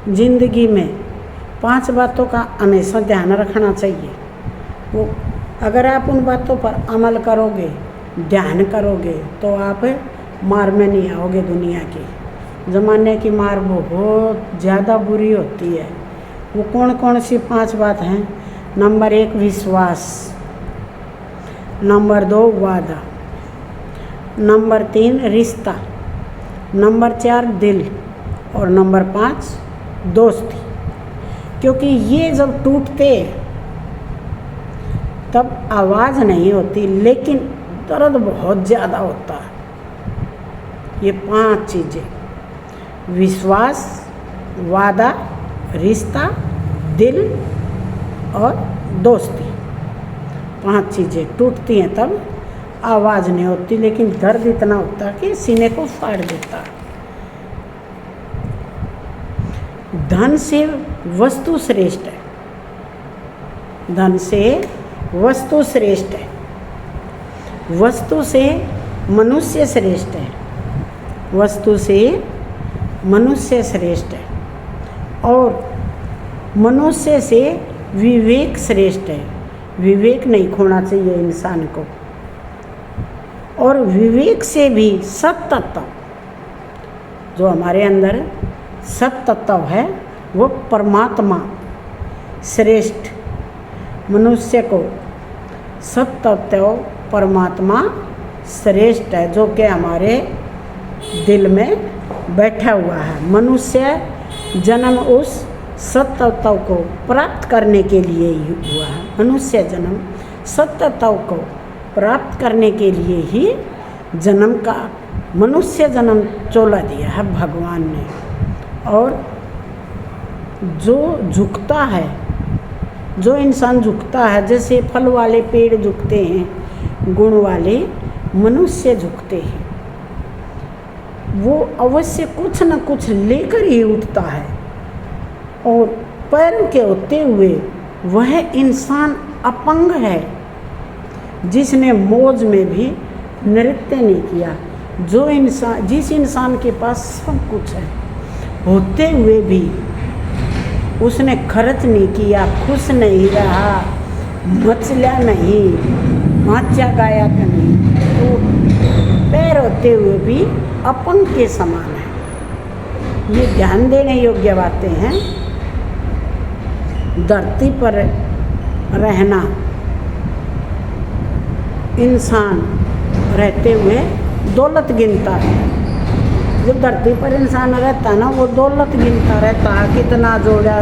जिंदगी में 5 बातों का हमेशा ध्यान रखना चाहिए। वो अगर आप उन बातों पर अमल करोगे, ध्यान करोगे, तो आप मार में नहीं आओगे। दुनिया की ज़माने की मार बहुत ज़्यादा बुरी होती है। वो कौन कौन सी 5 बात हैं? नंबर 1 विश्वास, नंबर 2 वादा, नंबर 3 रिश्ता, नंबर 4 दिल और नंबर 5 दोस्ती। क्योंकि ये जब टूटते तब आवाज़ नहीं होती, लेकिन दर्द बहुत ज़्यादा होता है। ये 5 चीज़ें, विश्वास, वादा, रिश्ता, दिल और दोस्ती, 5 चीज़ें टूटती हैं तब आवाज़ नहीं होती, लेकिन दर्द इतना होता है कि सीने को फाड़ देता है। धन से वस्तु श्रेष्ठ है, धन से वस्तु श्रेष्ठ है, वस्तु से मनुष्य श्रेष्ठ है, वस्तु से मनुष्य श्रेष्ठ है, और मनुष्य से विवेक श्रेष्ठ है। विवेक नहीं खोना चाहिए इंसान को। और विवेक से भी सत्तत्व, जो हमारे अंदर सत्तत्व है, वो परमात्मा श्रेष्ठ। मनुष्य को सत्तत्व परमात्मा श्रेष्ठ है, जो कि हमारे दिल में बैठा हुआ है। मनुष्य जन्म उस सत्तत्व को प्राप्त करने के लिए ही हुआ है। मनुष्य जन्म सत्तत्व को प्राप्त करने के लिए ही जन्म का मनुष्य जन्म चोला दिया है भगवान ने। और जो झुकता है, जो इंसान झुकता है, जैसे फल वाले पेड़ झुकते हैं, गुण वाले मनुष्य झुकते हैं, वो अवश्य कुछ न कुछ लेकर ही उठता है। और पैरों के होते हुए वह इंसान अपंग है, जिसने मौज में भी नृत्य नहीं किया। जो इंसान, जिस इंसान के पास सब कुछ है होते हुए भी उसने खर्च नहीं किया, खुश नहीं रहा, मचला नहीं, नाचा गाया नहीं, तो पैर होते हुए भी अपंग के समान है। ये ध्यान देने योग्य बातें हैं। धरती पर रहना, इंसान रहते हुए दौलत गिनता है। जब धरती पर इंसान रहता ना, वो दौलत गिनता रहता है, कितना जोड़ा,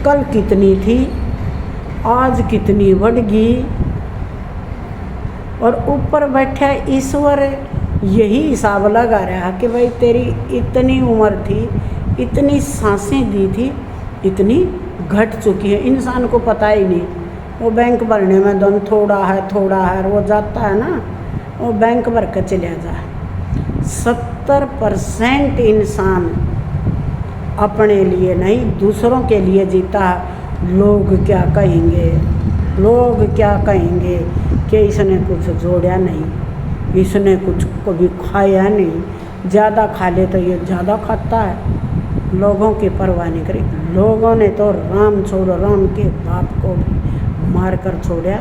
कल कितनी थी, आज कितनी बढ़ गई। और ऊपर बैठा ईश्वर यही हिसाब लगा रहा है कि भाई तेरी इतनी उम्र थी, इतनी सांसें दी थी, इतनी घट चुकी है। इंसान को पता ही नहीं, वो बैंक भरने में दम थोड़ा है, वो जाता है ना, वो बैंक भर कर चला जाए। 70% इंसान अपने लिए नहीं, दूसरों के लिए जीता है। लोग क्या कहेंगे, लोग क्या कहेंगे कि इसने कुछ जोड़ा नहीं, इसने कुछ कभी खाया नहीं, ज़्यादा खा ले तो ये ज़्यादा खाता है, लोगों की परवाह नहीं करी। लोगों ने तो राम छोड़ो, राम के बाप को भी मार कर छोड़ा,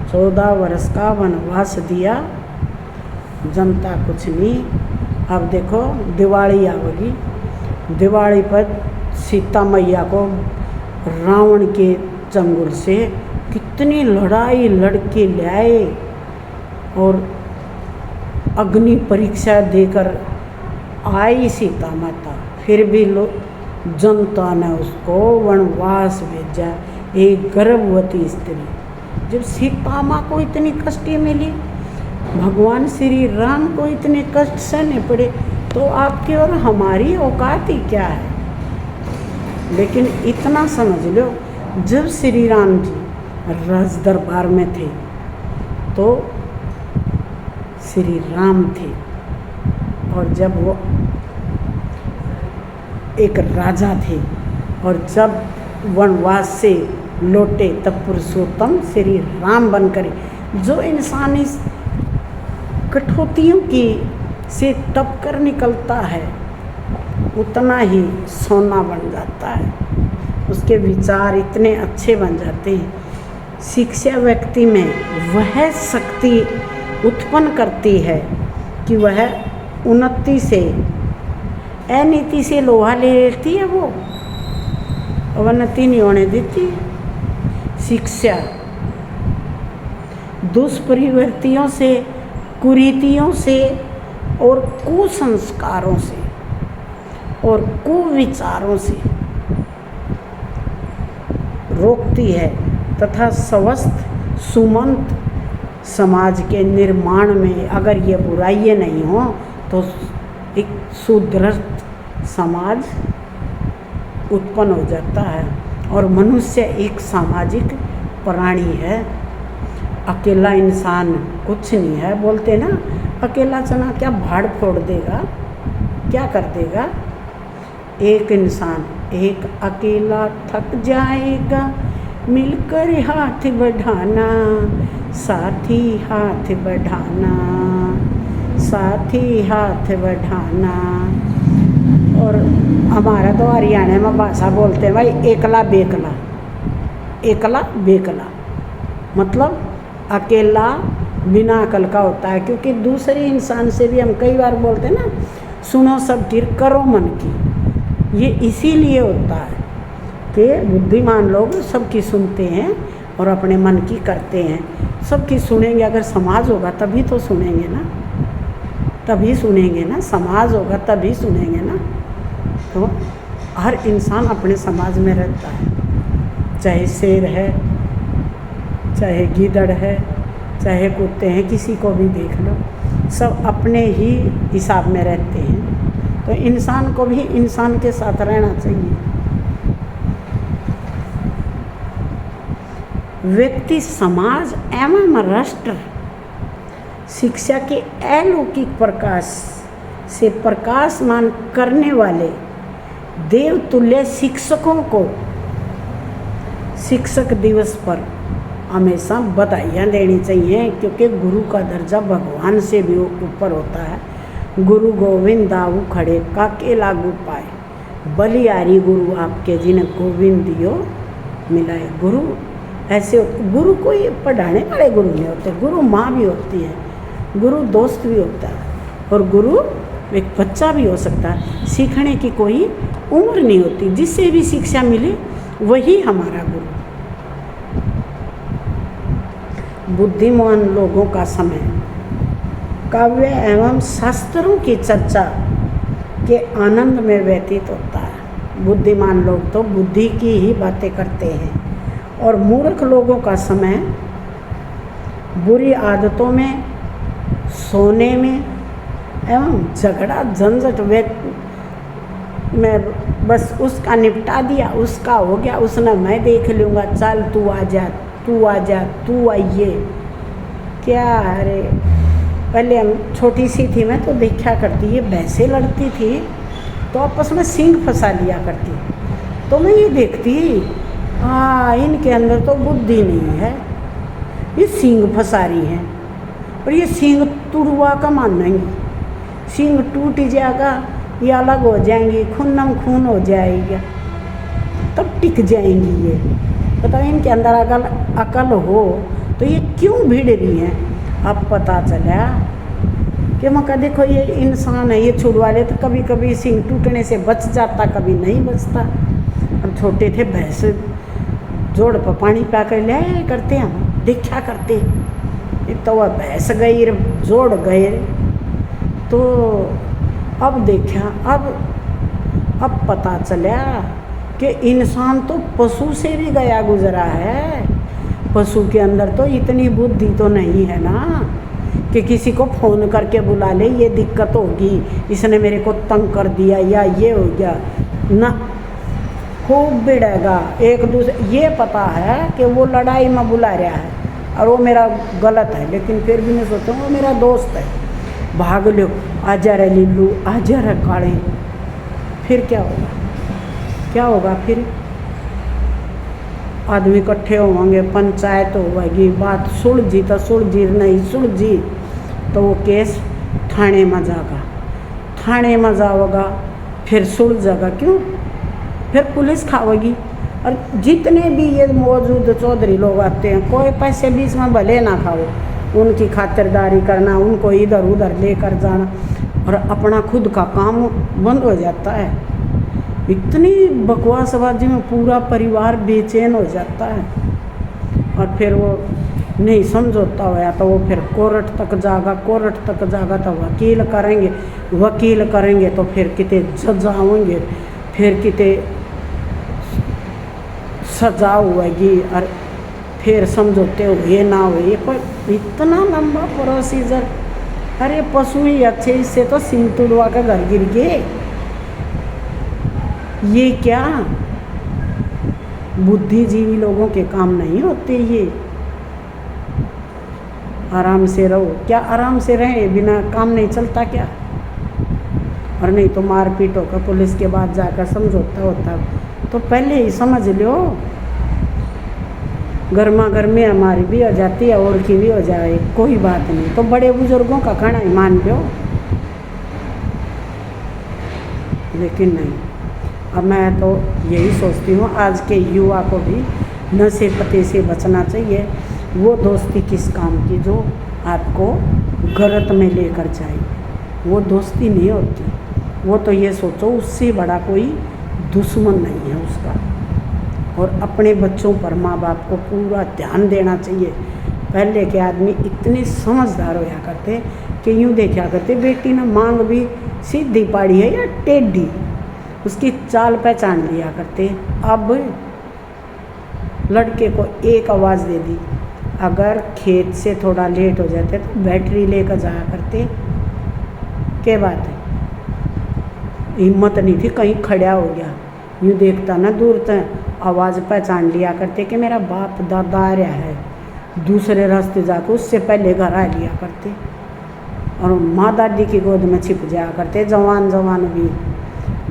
14 वर्ष का वनवास दिया, जनता कुछ नहीं। अब देखो दिवाली आवेगी, दिवाली पर सीता मैया को रावण के चंगुल से कितनी लड़ाई लड़के लाए और अग्नि परीक्षा देकर आई सीता माता, फिर भी जनता ने उसको वनवास भेजा। एक गर्भवती स्त्री, जब सीता माँ को इतनी कष्ट मिली, भगवान श्री राम को इतने कष्ट सहने पड़े, तो आपकी और हमारी औकात ही क्या है। लेकिन इतना समझ लो, जब श्री राम जी राज दरबार में थे तो श्री राम थे, और जब वो एक राजा थे, और जब वनवास से लौटे तब पुरुषोत्तम श्री राम बनकर। जो इंसान इस कठौतियों की से तप कर निकलता है, उतना ही सोना बन जाता है, उसके विचार इतने अच्छे बन जाते हैं। शिक्षा व्यक्ति में वह शक्ति उत्पन्न करती है कि वह उन्नति से अनीति से लोहा ले लेती है, वो अवनति नहीं होने देती। शिक्षा दुष्प्रवृत्तियों से, कुरीतियों से और कुसंस्कारों से और कुविचारों से रोकती है तथा स्वस्थ सुमंत समाज के निर्माण में अगर ये बुराइयाँ नहीं हो तो एक सुदृढ़ समाज उत्पन्न हो जाता है। और मनुष्य एक सामाजिक प्राणी है, अकेला इंसान कुछ नहीं है। बोलते ना अकेला चना क्या भाड़ फोड़ देगा, क्या कर देगा। एक इंसान एक अकेला थक जाएगा, मिलकर हाथ बढ़ाना, साथी हाथ बढ़ाना, साथी हाथ बढ़ाना। और हमारा तो हरियाणा में भाषा बोलते हैं भाई एकला बेकला, एकला बेकला मतलब अकेला बिना अकल का होता है। क्योंकि दूसरे इंसान से भी हम कई बार बोलते हैं ना, सुनो सब की करो मन की। ये इसीलिए होता है कि बुद्धिमान लोग सबकी सुनते हैं और अपने मन की करते हैं। सबकी सुनेंगे, अगर समाज होगा तभी तो सुनेंगे ना, तभी सुनेंगे ना। समाज होगा तभी सुनेंगे ना। तो हर इंसान अपने समाज में रहता है, चाहे शेर है, चाहे गीदड़ है, चाहे कुत्ते हैं, किसी को भी देख लो, सब अपने ही हिसाब में रहते हैं। तो इंसान को भी इंसान के साथ रहना चाहिए। व्यक्ति, समाज एवं राष्ट्र शिक्षा के अलौकिक प्रकाश से प्रकाशमान करने वाले देवतुल्य शिक्षकों को शिक्षक दिवस पर हमेशा बधाइयाँ देनी चाहिए, क्योंकि गुरु का दर्जा भगवान से भी ऊपर होता है। गुरु गोविंद दाऊ खड़े काके लागू पाए, बलिहारी गुरु आपके जिन्हें गोविंद दियो मिलाए। गुरु ऐसे गुरु कोई पढ़ाने वाले गुरु नहीं होते, गुरु माँ भी होती है, गुरु दोस्त भी होता है, और गुरु एक बच्चा भी हो सकता है। सीखने की कोई उम्र नहीं होती, जिससे भी शिक्षा मिले वही हमारा गुरु। बुद्धिमान लोगों का समय काव्य एवं शास्त्रों की चर्चा के आनंद में व्यतीत होता है। बुद्धिमान लोग तो बुद्धि की ही बातें करते हैं, और मूर्ख लोगों का समय बुरी आदतों में, सोने में एवं झगड़ा झंझट में बस उसका निपटा दिया, उसका हो गया, उसने मैं देख लूँगा, चल तू आ जा, तू आ जा, तू आइए। क्या अरे पहले हम छोटी सी थी, मैं तो देखा करती, ये भैंसें लड़ती थी तो आपस में सींग फंसा लिया करती, तो मैं ये देखती हाँ इनके अंदर तो बुद्धि नहीं है, ये सींग फंसा रही हैं। और ये सींग तुड़वा का मानेंगी, सींग टूट जाएगा, ये अलग हो जाएंगी, खूनम खून हो जाएगा, तब टिक जाएंगी। ये बताओ इनके अंदर अकल हो तो ये क्यों भिड़ रही हैं। अब पता चला कि मौका देखो ये इंसान है, ये छुड़वा ले तो कभी कभी सींग टूटने से बच जाता, कभी नहीं बचता। हम छोटे थे, भैंस जोड़ पर पानी पा कर ले करते, हम देखा करते। एक तो वह भैंस गई, जोड़ गए, तो अब देखा, अब पता चला कि इंसान तो पशु से भी गया गुजरा है। पशु के अंदर तो इतनी बुद्धि तो नहीं है ना कि किसी को फ़ोन करके बुला ले, ये दिक्कत होगी, इसने मेरे को तंग कर दिया या ये हो गया ना, खूब बिड़ेगा एक दूसरे। ये पता है कि वो लड़ाई में बुला रहा है और वो मेरा गलत है, लेकिन फिर भी मैं सोचता हूँ वो मेरा दोस्त है, भाग लो, आजा रे लिल्लू, आजा रे काले। फिर क्या होगा, क्या होगा? फिर आदमी इकट्ठे होंगे, पंचायत होगी, बात सुलझी तो सुलझी, नहीं सुलझी तो वो केस थाने में जाएगा, थाने में जाओगा, फिर सुलझेगा क्यों, फिर पुलिस खावेगी। और जितने भी ये मौजूद चौधरी लोग आते हैं, कोई पैसे बीच में भले ना खाओ, उनकी खातिरदारी करना, उनको इधर उधर लेकर जाना, और अपना खुद का काम बंद हो जाता है। इतनी बकवासबाजी में पूरा परिवार बेचैन हो जाता है। और फिर वो नहीं समझौता होया तो वो फिर कोर्ट तक जागा, कोर्ट तक जागा तो वकील करेंगे तो फिर किते जज आएंगे, फिर किते सजा हुएगी, और फिर समझौते हुए ना हुए, कोई इतना लंबा प्रोसीजर। अरे पशु ही अच्छे, इससे तो सिंह तुड़वा का घर गिर गए। ये क्या बुद्धिजीवी लोगों के काम नहीं होते ये। आराम से रहो, क्या आराम से रहे, बिना काम नहीं चलता क्या। और नहीं तो मार पीट होकर पुलिस के बाद जाकर समझौता होता तो पहले ही समझ लो। गर्मा गर्मी हमारी भी हो जाती है और की भी हो जाए, कोई बात नहीं, तो बड़े बुजुर्गों का कहना ही मान लो। लेकिन नहीं, अब मैं तो यही सोचती हूँ आज के युवा को भी नशे पते से बचना चाहिए। वो दोस्ती किस काम की जो आपको गलत में लेकर जाए, वो दोस्ती नहीं होती। वो तो ये सोचो उससे बड़ा कोई दुश्मन नहीं है उसका। और अपने बच्चों पर माँ बाप को पूरा ध्यान देना चाहिए। पहले के आदमी इतने समझदार होया करते कि यूँ देखा करते बेटी ने मांग भी सीधी पाड़ी है या टेढ़ी, उसकी चाल पहचान लिया करते। अब लड़के को एक आवाज़ दे दी, अगर खेत से थोड़ा लेट हो जाते तो बैटरी लेकर जाया करते। क्या बात है, हिम्मत नहीं थी कहीं खड़ा हो गया, यूँ देखता ना दूर तक, आवाज़ पहचान लिया करते कि मेरा बाप दादा आ रहा है, दूसरे रास्ते जाकर उससे पहले घर आ लिया करते। और माँ दादी की गोद में छिप जाया करते। जवान भी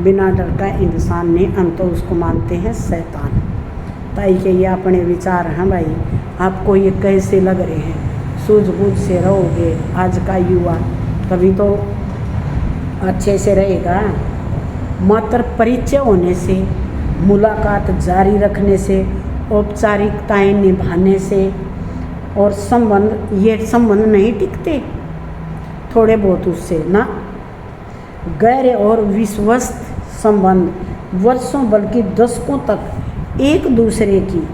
बिना डर का इंसान नहीं, हम तो उसको मानते हैं शैतान। ताई के ये अपने विचार हैं भाई, आपको ये कैसे लग रहे हैं। सूझबूझ से रहोगे आज का युवा तभी तो अच्छे से रहेगा। मात्र परिचय होने से, मुलाकात जारी रखने से, औपचारिकताएं निभाने से और ये संबंध नहीं टिकते थोड़े बहुत उससे ना। गहरे और विश्वस्त संबंध वर्षों बल्कि दशकों तक एक दूसरे की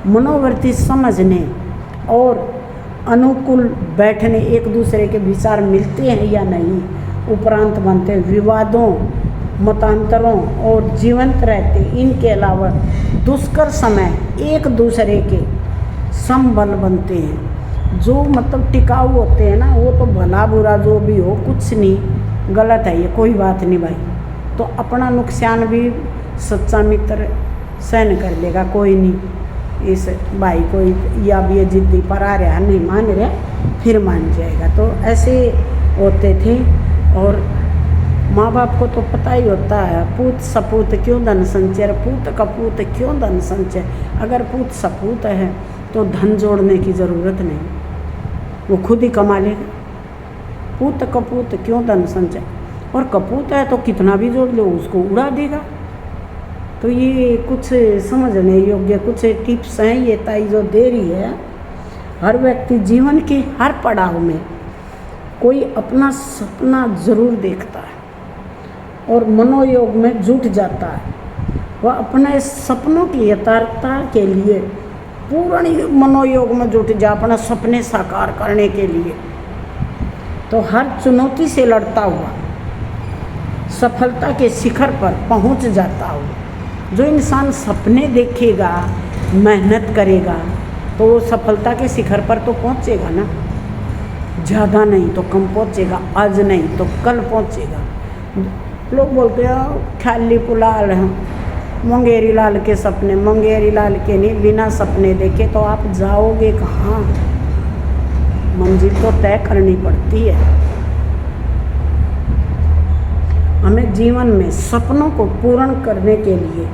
मनोवृत्ति समझने और अनुकूल बैठने, एक दूसरे के विचार मिलते हैं या नहीं, उपरांत बनते हैं। विवादों, मतांतरों और जीवंत रहते। इनके अलावा दुष्कर समय एक दूसरे के संबल बनते हैं, जो मतलब टिकाऊ होते हैं ना। वो तो भला बुरा जो भी हो, कुछ नहीं गलत है ये, कोई बात नहीं भाई। तो अपना नुकसान भी सच्चा मित्र सहन कर लेगा, कोई नहीं। इस भाई कोई या भी ये जिद्दी पर आ रहा नहीं मान रहा, फिर मान जाएगा। तो ऐसे होते थे। और माँ बाप को तो पता ही होता है, पूत सपूत क्यों धन संचय, पूत कपूत क्यों धन संचय। अगर पूत सपूत है तो धन जोड़ने की ज़रूरत नहीं, वो खुद ही कमा लेगा। पूत कपूत क्यों धन संचय, और कपूत है तो कितना भी जोड़ लो उसको उड़ा देगा। तो ये कुछ समझने योग्य कुछ टिप्स हैं ये ताई जो दे रही है। हर व्यक्ति जीवन के हर पड़ाव में कोई अपना सपना ज़रूर देखता है और मनोयोग में जुट जाता है। वह अपने सपनों की यथार्थता के लिए पूर्ण मनोयोग में जुट जा, अपना सपने साकार करने के लिए। तो हर चुनौती से लड़ता हुआ सफलता के शिखर पर पहुंच जाता हो। जो इंसान सपने देखेगा, मेहनत करेगा, तो वो सफलता के शिखर पर तो पहुंचेगा ना। ज़्यादा नहीं तो कम पहुंचेगा, आज नहीं तो कल पहुंचेगा। लोग बोलते हैं ख्याली पुलाल हैं, मंगेरी लाल के सपने, मंगेरी लाल के नहीं, बिना सपने देखे तो आप जाओगे कहाँ। मंजिल तो तय करनी पड़ती है। हमें जीवन में सपनों को पूर्ण करने के लिए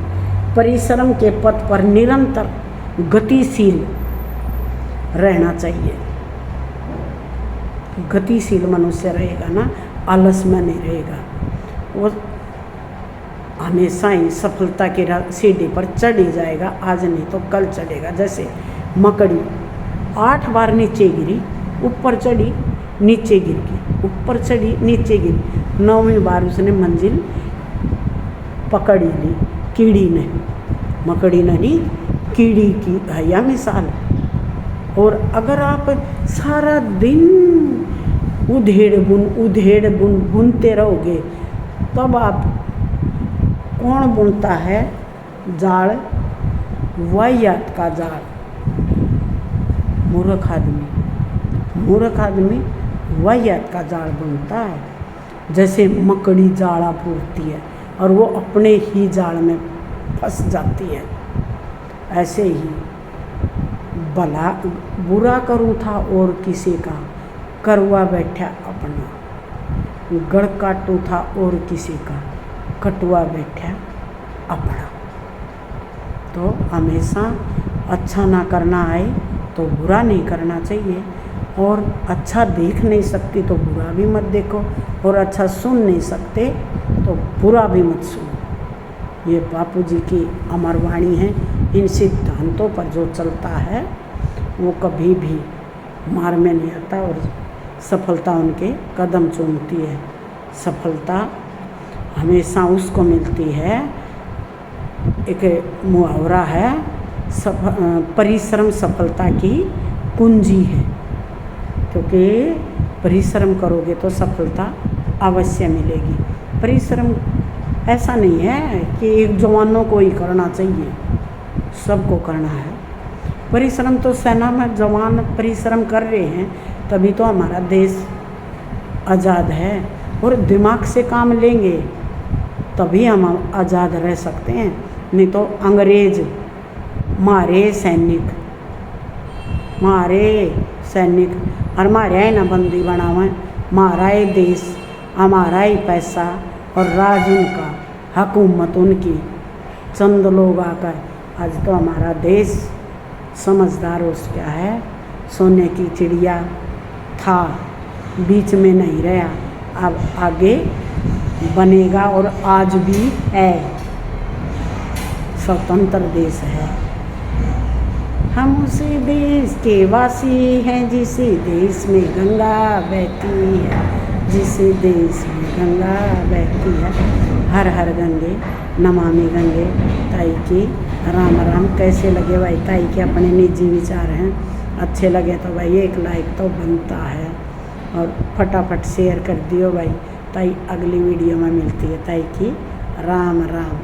परिश्रम के पथ पर निरंतर गतिशील रहना चाहिए। गतिशील मनुष्य रहेगा ना, आलस में नहीं रहेगा। वो हमेशा ही सफलता की सीढ़ी पर चढ़ ही जाएगा, आज नहीं तो कल चढ़ेगा। जैसे मकड़ी 8 बार नीचे गिरी, ऊपर चढ़ी, नीचे गिर गई, ऊपर चढ़ी, नीचे गिरी, 9वीं बार उसने मंजिल पकड़ ली। कीड़ी ने, मकड़ी ने नहीं, कीड़ी की है यह मिसाल। और अगर आप सारा दिन उधेड़ बुन बुनते रहोगे, तब आप कौन बुनता है जाल? वाहियात का जाल। मूर्ख आदमी वाहियात का जाल बुनता है। जैसे मकड़ी जाड़ा पूरती है और वो अपने ही जाल में फंस जाती है, ऐसे ही बुरा करूँ था और किसी का, करवा बैठा अपना। गढ़ काटूँ था और किसी का, कटवा बैठा अपना। तो हमेशा अच्छा ना करना आए तो बुरा नहीं करना चाहिए, और अच्छा देख नहीं सकती तो बुरा भी मत देखो, और अच्छा सुन नहीं सकते तो बुरा भी मत सुनो। ये बापू जी की अमर वाणी है। इन सिद्धांतों पर जो चलता है वो कभी भी मार में नहीं आता, और सफलता उनके कदम चूमती है। सफलता हमेशा उसको मिलती है, एक मुहावरा है, परिश्रम सफलता की कुंजी है। क्योंकि परिश्रम करोगे तो सफलता अवश्य मिलेगी। परिश्रम ऐसा नहीं है कि एक जवानों को ही करना चाहिए, सबको करना है परिश्रम। तो सेना में जवान परिश्रम कर रहे हैं, तभी तो हमारा देश आज़ाद है। और दिमाग से काम लेंगे तभी हम आज़ाद रह सकते हैं, नहीं तो अंग्रेज मारे सैनिक और मारे ही ना बंदी बनावे, मारा ही देश, हमारा ही पैसा और राज उनका, हुकूमत उनकी, चंद लोग आकर। आज तो हमारा देश समझदार हो गया है, सोने की चिड़िया था, बीच में नहीं रहा, अब आगे बनेगा और आज भी है, स्वतंत्र देश है। हम उसी देश के वासी हैं जिस देश में गंगा बहती है, जिस देश में गंगा बहती है। हर हर गंगे नमामि गंगे। ताई की राम राम। कैसे लगे भाई? ताई के अपने निजी विचार हैं, अच्छे लगे तो भाई एक लाइक तो बनता है, और फटाफट शेयर कर दियो भाई। ताई अगली वीडियो में मिलती है। ताई की राम राम।